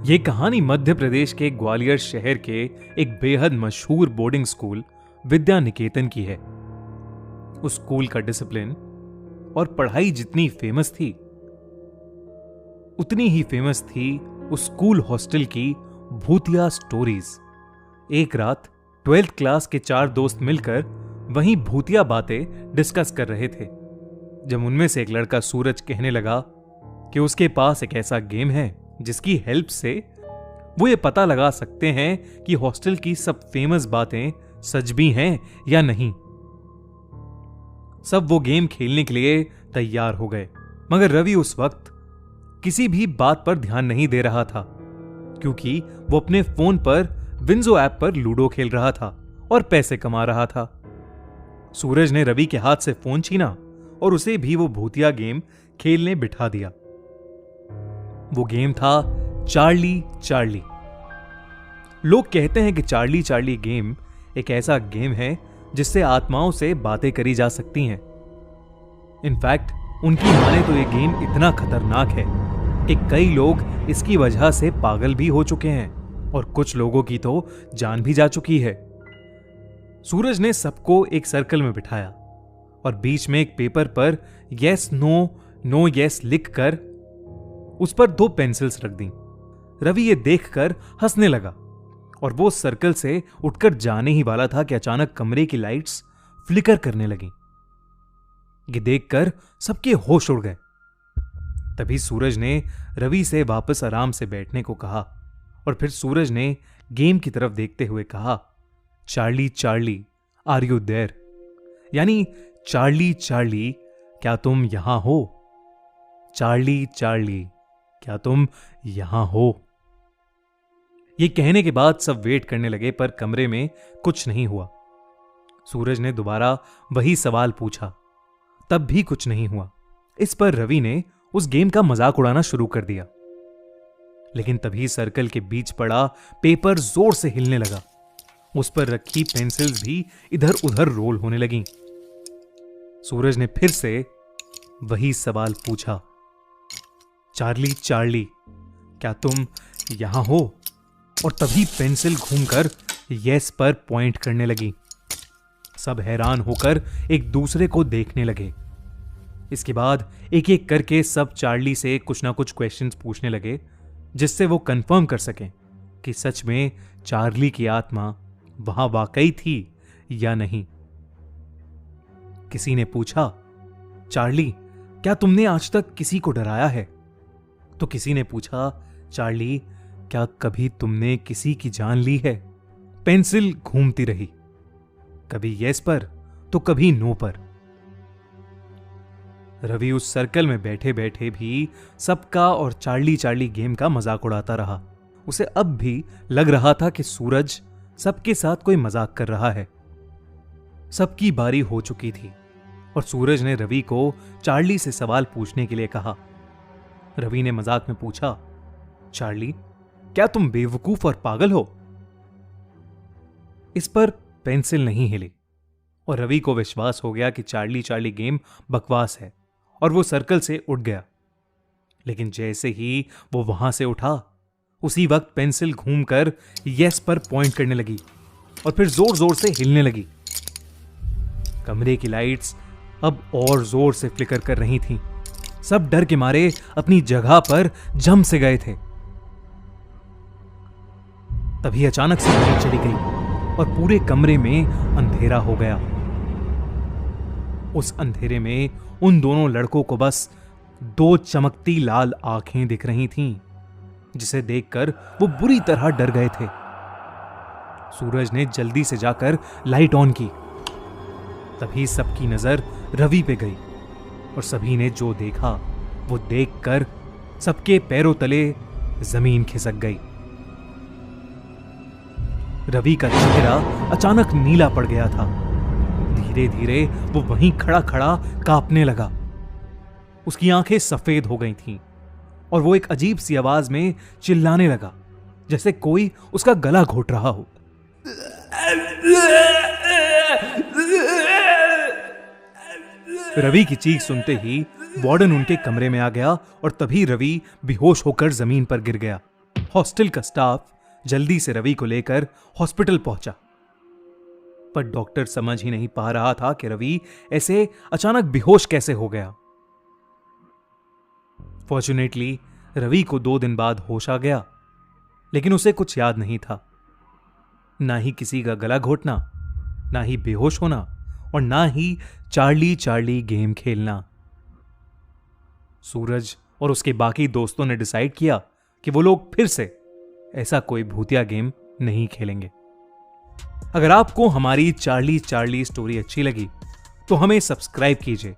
ये कहानी मध्य प्रदेश के ग्वालियर शहर के एक बेहद मशहूर बोर्डिंग स्कूल विद्या निकेतन की है। उस स्कूल का डिसिप्लिन और पढ़ाई जितनी फेमस थी, उतनी ही फेमस थी उस स्कूल हॉस्टल की भूतिया स्टोरीज। एक रात 12th क्लास के 4 दोस्त मिलकर वहीं भूतिया बातें डिस्कस कर रहे थे, जब उनमें से एक लड़का सूरज कहने लगा कि उसके पास एक ऐसा गेम है जिसकी हेल्प से वो ये पता लगा सकते हैं कि हॉस्टल की सब फेमस बातें सच भी हैं या नहीं। सब वो गेम खेलने के लिए तैयार हो गए, मगर रवि उस वक्त किसी भी बात पर ध्यान नहीं दे रहा था, क्योंकि वो अपने फोन पर विंजो ऐप पर लूडो खेल रहा था और पैसे कमा रहा था। सूरज ने रवि के हाथ से फोन छीना और उसे भी वो भूतिया गेम खेलने बिठा दिया। वो गेम था चार्ली चार्ली। लोग कहते हैं कि चार्ली चार्ली गेम एक ऐसा गेम है जिससे आत्माओं से बातें करी जा सकती हैं। इनफैक्ट उनकी माने तो ये गेम इतना खतरनाक है कि कई लोग इसकी वजह से पागल भी हो चुके हैं और कुछ लोगों की तो जान भी जा चुकी है। सूरज ने सबको एक सर्कल में बिठाया और बीच में एक पेपर पर यस नो नो यस लिखकर उस पर 2 पेंसिल्स रख दी। रवि ये देखकर हंसने लगा और वो सर्कल से उठकर जाने ही वाला था कि अचानक कमरे की लाइट्स फ्लिकर करने लगी। ये देखकर सबके होश उड़ गए। तभी सूरज ने रवि से वापस आराम से बैठने को कहा और फिर सूरज ने गेम की तरफ देखते हुए कहा, Charlie Charlie are you there? यानी चार्ली चार्ली क्या तुम यहां हो? चार्ली चार्ली क्या तुम यहां हो? यह कहने के बाद सब वेट करने लगे, पर कमरे में कुछ नहीं हुआ। सूरज ने दोबारा वही सवाल पूछा, तब भी कुछ नहीं हुआ। इस पर रवि ने उस गेम का मजाक उड़ाना शुरू कर दिया। लेकिन तभी सर्कल के बीच पड़ा पेपर जोर से हिलने लगा। उस पर रखी पेंसिल्स भी इधर उधर रोल होने लगीं। सूरज ने फिर से वही सवाल पूछा, चार्ली चार्ली क्या तुम यहां हो? और तभी पेंसिल घूमकर यस पर पॉइंट करने लगी। सब हैरान होकर एक दूसरे को देखने लगे। इसके बाद एक एक करके सब चार्ली से कुछ ना कुछ क्वेश्चंस पूछने लगे, जिससे वो कंफर्म कर सकें कि सच में चार्ली की आत्मा वहां वाकई थी या नहीं। किसी ने पूछा, चार्ली क्या तुमने आज तक किसी को डराया है? तो किसी ने पूछा, चार्ली क्या कभी तुमने किसी की जान ली है? पेंसिल घूमती रही, कभी यस पर तो कभी नो पर। रवि उस सर्कल में बैठे बैठे भी सबका और चार्ली चार्ली गेम का मजाक उड़ाता रहा। उसे अब भी लग रहा था कि सूरज सबके साथ कोई मजाक कर रहा है। सबकी बारी हो चुकी थी और सूरज ने रवि को चार्ली से सवाल पूछने के लिए कहा। रवि ने मजाक में पूछा, चार्ली क्या तुम बेवकूफ और पागल हो? इस पर पेंसिल नहीं हिली और रवि को विश्वास हो गया कि चार्ली चार्ली गेम बकवास है और वो सर्कल से उठ गया। लेकिन जैसे ही वो वहां से उठा, उसी वक्त पेंसिल घूमकर यस पर पॉइंट करने लगी और फिर जोर जोर से हिलने लगी। कमरे की लाइट्स अब और जोर से फ्लिकर कर रही थीं। सब डर के मारे अपनी जगह पर जम से गए थे। तभी अचानक से लाइट चली गई और पूरे कमरे में अंधेरा हो गया। उस अंधेरे में उन दोनों लड़कों को बस 2 चमकती लाल आंखें दिख रही थीं, जिसे देखकर वो बुरी तरह डर गए थे। सूरज ने जल्दी से जाकर लाइट ऑन की। तभी सबकी नजर रवि पे गई और सभी ने जो देखा वो देखकर सबके पैरों तले जमीन खिसक गई। रवि का चेहरा अचानक नीला पड़ गया था। धीरे धीरे वो वहीं खड़ा खड़ा कांपने लगा। उसकी आंखें सफेद हो गई थीं और वो एक अजीब सी आवाज में चिल्लाने लगा, जैसे कोई उसका गला घोट रहा हो। रवि की चीख सुनते ही वार्डन उनके कमरे में आ गया और तभी रवि बेहोश होकर जमीन पर गिर गया हॉस्टल का स्टाफ जल्दी से रवि को लेकर हॉस्पिटल पहुंचा, पर डॉक्टर समझ ही नहीं पा रहा था कि रवि ऐसे अचानक बेहोश कैसे हो गया। फॉर्चुनेटली रवि को 2 दिन बाद होश आ गया, लेकिन उसे कुछ याद नहीं था, ना ही किसी का गला घोटना, ना ही बेहोश होना, और ना ही चार्ली चार्ली गेम खेलना। सूरज और उसके बाकी दोस्तों ने डिसाइड किया कि वो लोग फिर से ऐसा कोई भूतिया गेम नहीं खेलेंगे। अगर आपको हमारी चार्ली चार्ली स्टोरी अच्छी लगी तो हमें सब्सक्राइब कीजिए